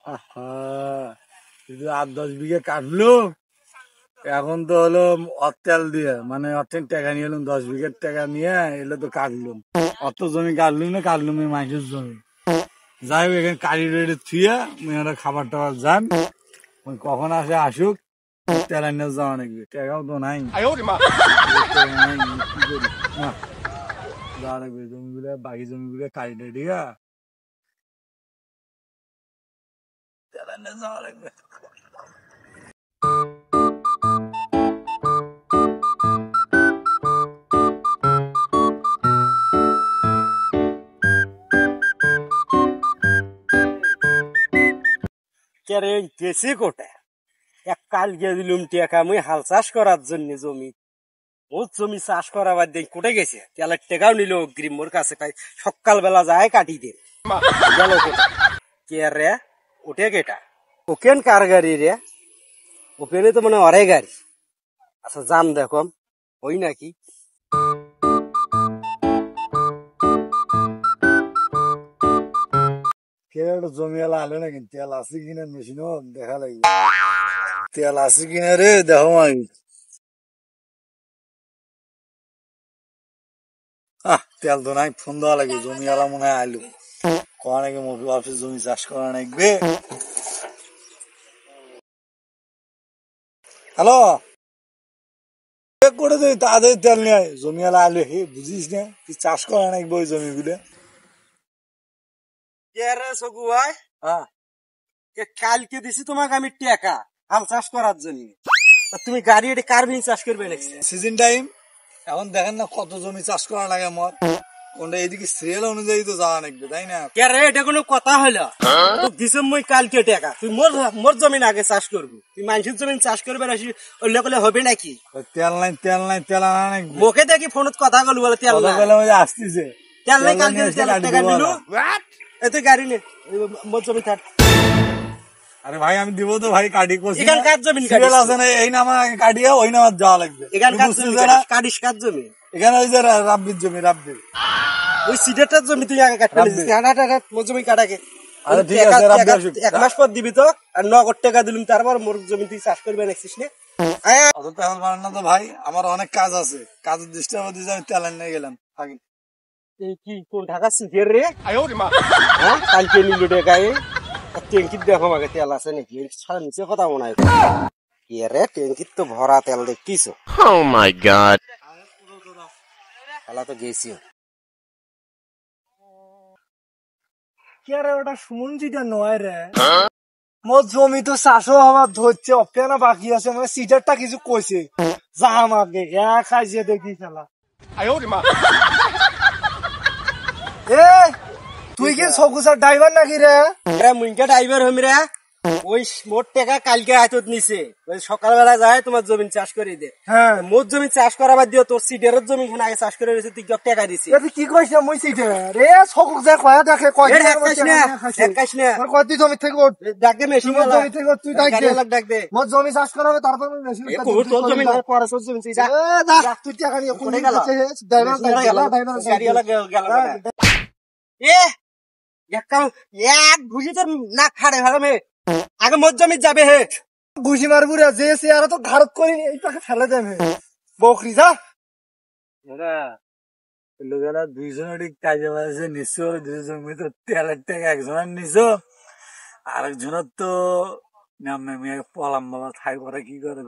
আহা, শুধু 8-10 বিঘে কাটলো, এখন তো হলো অতেল দিয়ে, মানে অর্থের টাকা নিয়ে এলাম, 10 বিঘের টাকা নিয়ে এলে তো কাটলুম। অত জমি কাটলুম না, কাটলুম এই মাইসের জমি। যাই হোক, এখানে কারি রেডি থুয়ে মেয়েরা খাবার টাবার যান, কখন আসে আসুক, তেল আনিয়ে যাওয়া নাকি, টাকাও তো নাই। কি করি না, যাওয়া লাগবে জমিগুলো, বাকি জমিগুলো কারি রেডি তেল আনিয়ে যাওয়া লাগবে। গেছি কোটায় এক কাল গিয়ে দিলুম টেকা মুই হাল চাষ করার জন্য জমি ও জমি চাষ করাবার দিন কোটে গেছে তেলের টেকাও নিল অগ্রিম মোর কাছে পাই সকালবেলা যায় কাটি দে গেল কে রে ওটে কেটা ওকেন কার গাড়ি রে ওকেনে তো মানে অরে গাড়ি আচ্ছা যাম দেখো ওই নাকি জমিওয়ালা আলো নাকি, তেল আছে কিনা মেশিনও দেখা লাগবে, তেল আছে কিনা রে দেখো। আমি তেল তো নাই, ফোন দেওয়া লাগবে, জমিওয়ালা মনে হয় আইলো, কয়া নাকি মফি অফিস জমি চাষ করা লাগবে। হ্যালো, করে তুই তাদের তেল নিয়ে জমিওয়ালা আইলো, হে বুঝিস না তুই চাষ করা লাগবে ওই জমিগুলো। কে রে সগু ভাই কালকে দিছি তোমাকে আমি টেকা হাল চাষ করার জন্য তুমি গাড়ি এটা কার নিয়ে চাষ করবে নাকি সিজন টাইম, এখন দেখেন না কত জমি চাষ করা লাগে আমার, কোনটা এইদিকে সিরিয়াল অনুযায়ী তো যাওয়া লাগবে, তাই না? কে রে এটা কোনো কথা হলো দিছ মই কালকে টেকা তুই মোর জমিন আগে চাষ করবি তুই মানুষের জমিন চাষ করবে আসি অন্য করলে হবে নাকি তেল নাই, তেল নাই, তেল আনা নাকি? মুখে দেখি ফোনত কথা বলি বলে তেল আসতেছে তেল নাই কালকে টাকা নিলু এত গাড়ি নে মোর জমি থাক আরে ভাই আমি দিব তো ভাই, কাটি করছি এখানে কার জমি সিরিয়াল আছে না, এই নামা কাটিয়ে ওই নামার যাওয়া লাগবে। এখানে কার জমি কাটিস কার জমি এখানে ওই যে রাব্বির জমি, রাব্বির ওই সিডেরটার জমি তুই আগে কাটতে দিস মোর জমি কাটাকে আচ্ছা ঠিক আছে, রাব্বি আসুক, 1 মাস পর দিবি তো আর নগদ টাকা দিলুম তারপর মোর জমি তুই চাষ করবে নাকছিস না অত তেল মারেন না তো ভাই, আমার অনেক কাজ আছে, কাজের ডিস্টার্ব দিয়ে আমি তেল নিয়ে গেলাম আগে। এই কি কোন ঢাকা সিফের রে হ্যাঁ কালকে নিল টাকায় ট্যাঙ্কির দেখো আমাকে তেল আছে নাকি সারা নিচে কথা মনে হয় কি রে ট্যাঙ্কির তো ভরা তেল দেখতিস Oh my god. খেলা তো গেছি কে রে ওটা সুমনজিটা নয় রে, মোর জমি তো চাষও হওয়ার ধরছে, অপেনা বাকি আছে, মানে সিটারটা কিছু কইছে যা আমাকে খাইছে দেখি খেলা। এ তুই কি সকুসার ড্রাইভার নাকি রে? মুইকা ড্রাইভার হমি রে ওই মোট টাকা কালকে হাতত নিছে ওই সকালবেলা যায় তোমার জমি চাষ করে দে হ্যাঁ মোট জমি চাষ করাবার দিও তোর সিডের জমি আগে চাষ করে রয়েছে তুই টাকা দিছি কি কইছ মুই সিটে রে সকুক যা কয়া দেখে কয় কয় তুই জমি থেকে ডাক দে মেশিন জমি থেকে তুই ডাক দে মোর জমি চাষ করা হবে তারপর মেশিন তোর জমি পরে তোর জমি তুই টাকা নিয়ে কোন ড্রাইভার গেল এক ঘুষি তোর না খাড়ে ভালো মেয়ে আগে মোর জমি যাবে হে ঘুষি মারবু রে যে চেয়ারা তো ঘাড়ত করি এইটাকে ফেলে দেবে বকরি যা লোকেরা দুইজনের কাজে বাজে নিছো, দুইজন তো তেলের টাকা একজনের নিছো, আরেকজনের তো নাম পলাম বাবা থাই করে কি করে